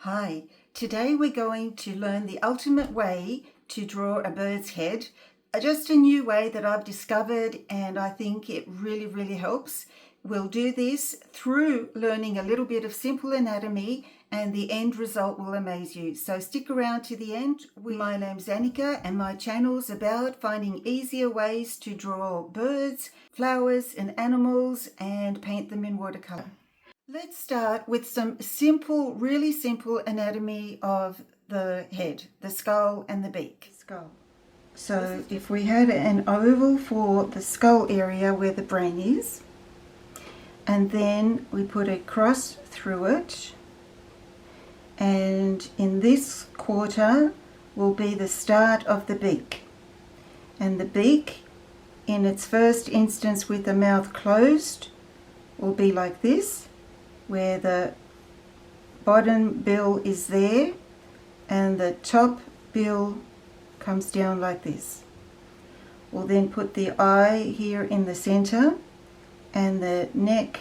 Hi, today we're going to learn the ultimate way to draw a bird's head. Just a new way that I've discovered, and I think it really helps. We'll do this through learning a little bit of simple anatomy, and the end result will amaze you. So stick around to the end. My name's Anica and my channel's about finding easier ways to draw birds, flowers and animals and paint them in watercolor. Let's start with some really simple anatomy of the head, the skull and the beak. So if we had an oval for the skull area where the brain is, and then we put a cross through it, and in this quarter will be the start of the beak. And the beak, in its first instance with the mouth closed, will be like this, where the bottom bill is there and the top bill comes down like this. We'll then put the eye here in the center and the neck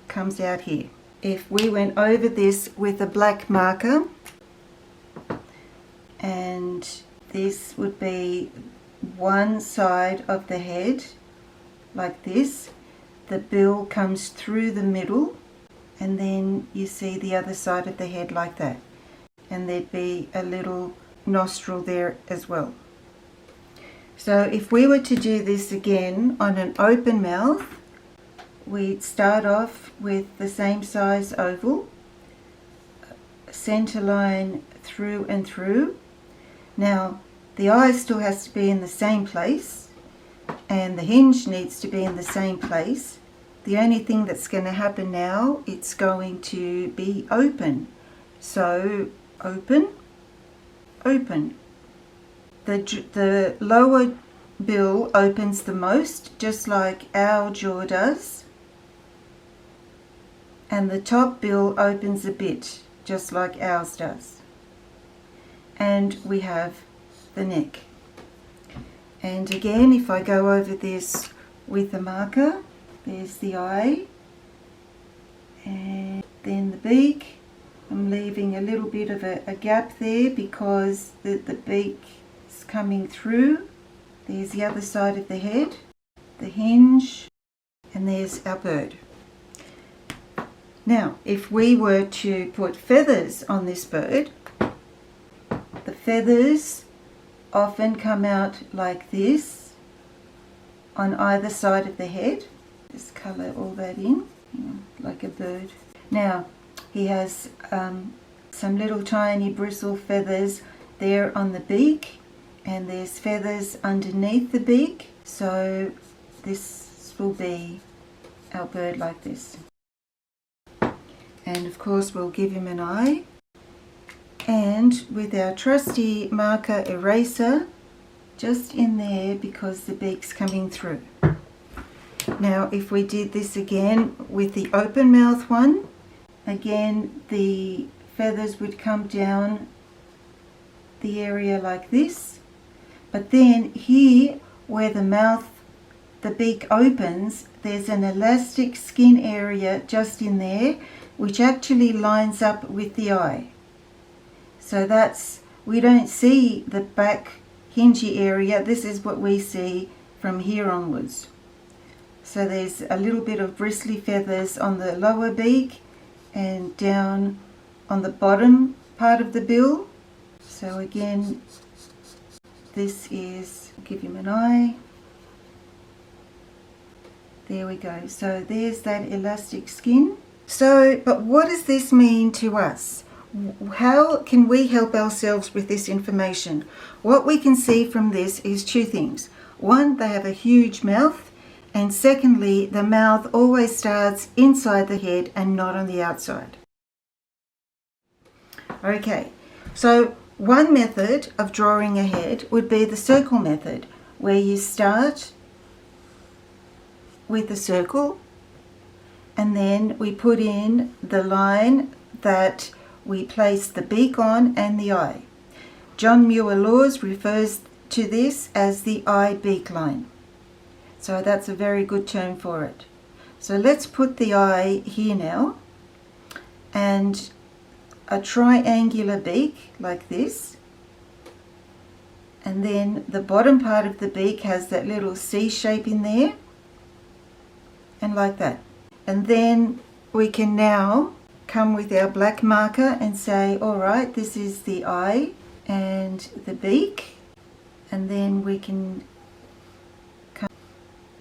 comes out here. If we went over this with a black marker, and this would be one side of the head like this, the bill comes through the middle, and then you see the other side of the head like that, and there'd be a little nostril there as well. So if we were to do this again on an open mouth, we'd start off with the same size oval, center line through and through. Now the eye still has to be in the same place and the hinge needs to be in the same place. The only thing that's going to happen now, it's going to be open. So open, open. The lower bill opens the most, just like our jaw does. And the top bill opens a bit, just like ours does. And we have the neck. And again, if I go over this with a marker, there's the eye, and then the beak. I'm leaving a little bit of a gap there because the beak is coming through. There's the other side of the head, the hinge, and there's our bird. Now, if we were to put feathers on this bird, the feathers often come out like this on either side of the head. Just colour all that in, like a bird. Now, he has some little tiny bristle feathers there on the beak, and there's feathers underneath the beak. So this will be our bird like this. And of course we'll give him an eye. And with our trusty marker eraser, just in there because the beak's coming through. Now if we did this again with the open mouth one, again the feathers would come down the area like this, but then here where the beak opens, there's an elastic skin area just in there which actually lines up with the eye. So we don't see the back hingy area. This is what we see from here onwards. So there's a little bit of bristly feathers on the lower beak and down on the bottom part of the bill. So again, this is, I'll give him an eye. There we go. So there's that elastic skin. So, but what does this mean to us? How can we help ourselves with this information? What we can see from this is two things. One, they have a huge mouth. And secondly, the mouth always starts inside the head and not on the outside. Okay, so one method of drawing a head would be the circle method, where you start with a circle and then we put in the line that we place the beak on and the eye. John Muir-Laws refers to this as the eye-beak line. So that's a very good term for it. So let's put the eye here now, and a triangular beak like this, and then the bottom part of the beak has that little C shape in there, and like that. And then we can now come with our black marker and say, all right, this is the eye and the beak, and then we can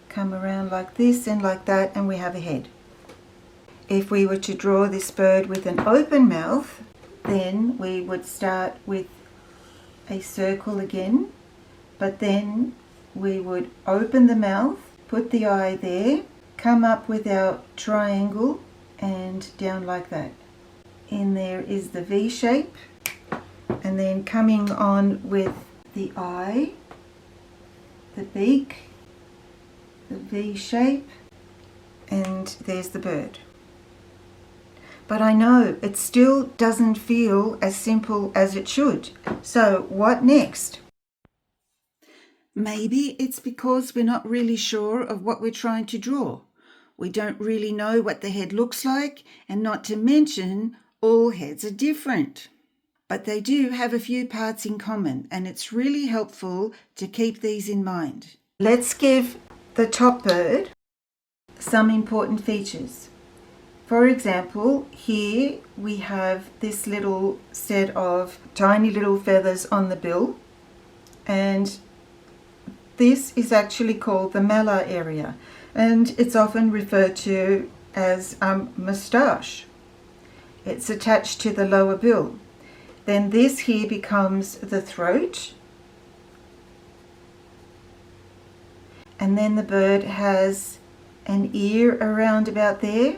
come around like this and like that, and we have a head. If we were to draw this bird with an open mouth, then we would start with a circle again, but then we would open the mouth, put the eye there, come up with our triangle and down like that. In there is the V shape, and then coming on with the eye, the beak, the V shape, and there's the bird. But I know it still doesn't feel as simple as it should. So what next? Maybe it's because we're not really sure of what we're trying to draw. We don't really know what the head looks like, and not to mention, all heads are different. But they do have a few parts in common, and it's really helpful to keep these in mind. Let's give the top bird some important features. For example, here we have this little set of tiny little feathers on the bill, and this is actually called the malar area, and it's often referred to as a moustache. It's attached to the lower bill. Then this here becomes the throat, and then the bird has an ear around about there.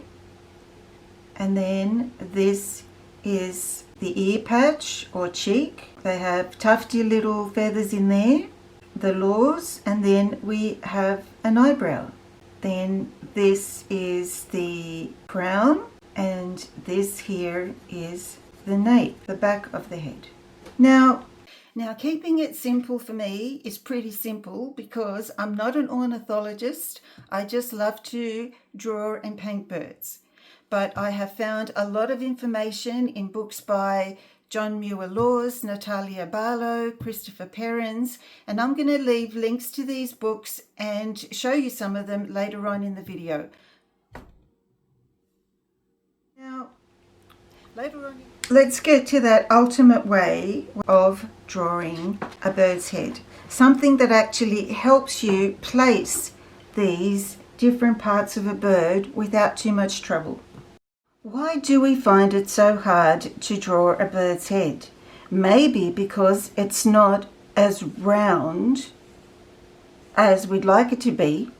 And then this is the ear patch or cheek. They have tufty little feathers in there, the lores, and then we have an eyebrow. Then this is the crown, and this here is the nape, the back of the head. Now keeping it simple for me is pretty simple because I'm not an ornithologist. I just love to draw and paint birds. But I have found a lot of information in books by John Muir-Laws, Natalia Balo, Christopher Perrins, and I'm going to leave links to these books and show you some of them later on in the video. Now, let's get to that ultimate way of drawing a bird's head. Something that actually helps you place these different parts of a bird without too much trouble. Why do we find it so hard to draw a bird's head? Maybe because it's not as round as we'd like it to be,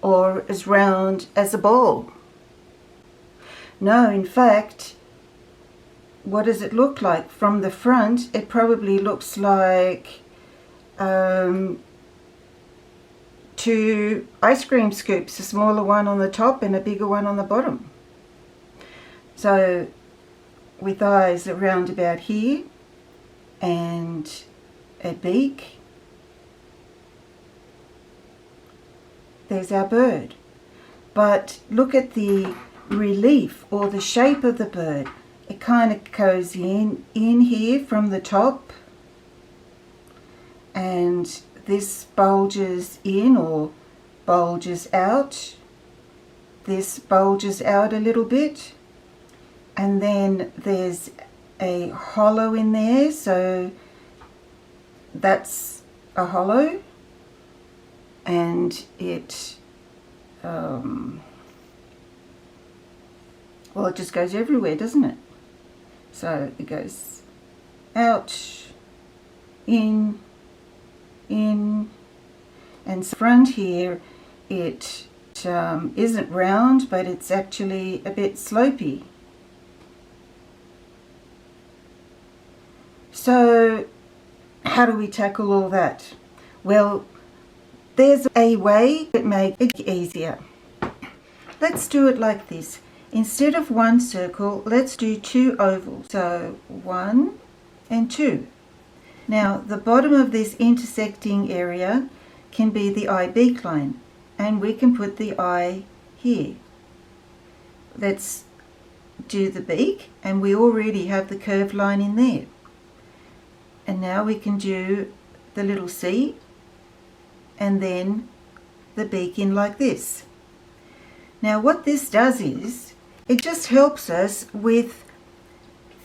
or as round as a ball. No, in fact, what does it look like? From the front, it probably looks like two ice cream scoops, a smaller one on the top and a bigger one on the bottom. So with eyes around about here and a beak, there's our bird. But look at the relief or the shape of the bird. It kind of goes in here from the top, and this bulges in or bulges out. This bulges out a little bit. And then there's a hollow in there, so that's a hollow, and it, well, it just goes everywhere, doesn't it? So it goes out, in, and front here, it isn't round, but it's actually a bit slopey. So how do we tackle all that? Well, there's a way that makes it easier. Let's do it like this. Instead of one circle, let's do two ovals. So 1 and 2. Now the bottom of this intersecting area can be the eye beak line, and we can put the eye here. Let's do the beak, and we already have the curved line in there. And now we can do the little C and then the beak in like this. Now what this does is, it just helps us with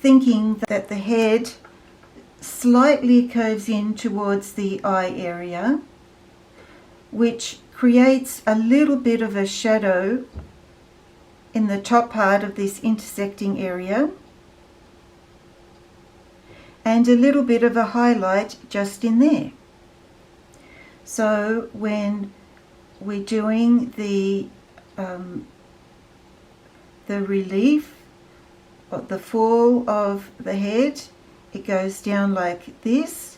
thinking that the head slightly curves in towards the eye area, which creates a little bit of a shadow in the top part of this intersecting area, and a little bit of a highlight just in there. So when we're doing the relief, or the fall of the head, it goes down like this.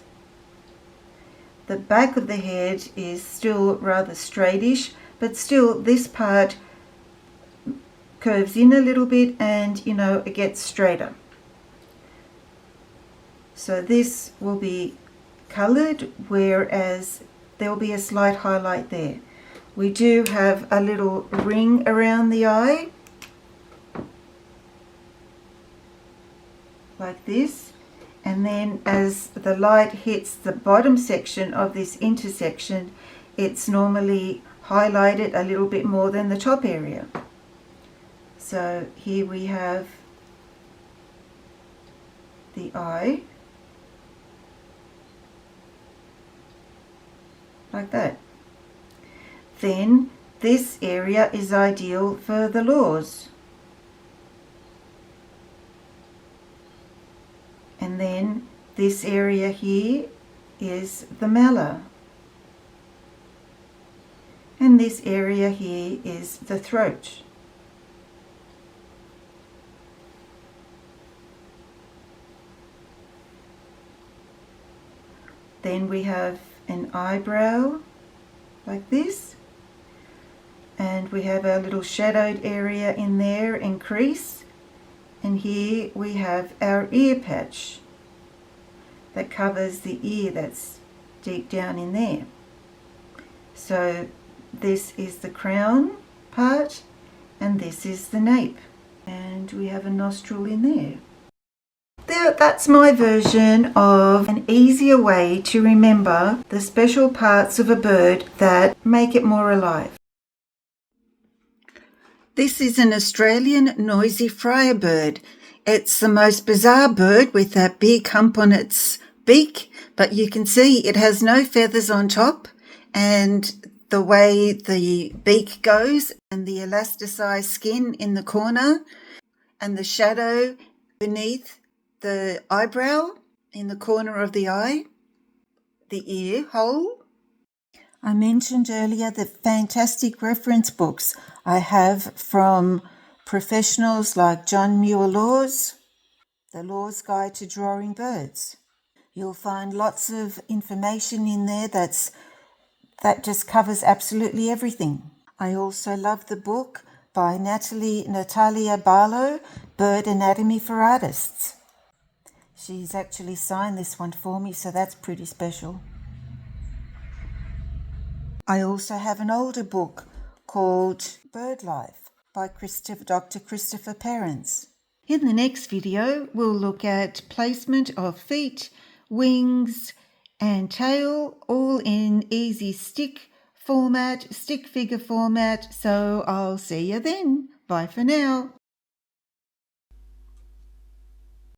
The back of the head is still rather straightish, but still this part curves in a little bit, and it gets straighter. So this will be coloured, whereas there will be a slight highlight there. We do have a little ring around the eye, like this, and then as the light hits the bottom section of this intersection, it's normally highlighted a little bit more than the top area. So here we have the eye, like that. Then this area is ideal for the laws. And then this area here is the malar. And this area here is the throat. Then we have an eyebrow like this, and we have our little shadowed area in there and crease, and here we have our ear patch that covers the ear that's deep down in there. So this is the crown part, and this is the nape, and we have a nostril in there. That's my version of an easier way to remember the special parts of a bird that make it more alive. This is an Australian noisy friar bird. It's the most bizarre bird with that big hump on its beak, but you can see it has no feathers on top, and the way the beak goes and the elasticized skin in the corner and the shadow beneath the eyebrow in the corner of the eye, the ear hole. I mentioned earlier the fantastic reference books I have from professionals like John Muir-Laws, The Law's Guide to Drawing Birds. You'll find lots of information in there that just covers absolutely everything. I also love the book by Natalia Balo, Bird Anatomy for Artists. She's actually signed this one for me, so that's pretty special. I also have an older book called Bird Life by Dr Christopher Perrins. In the next video, we'll look at placement of feet, wings, and tail, all in easy stick figure format. So I'll see you then. Bye for now.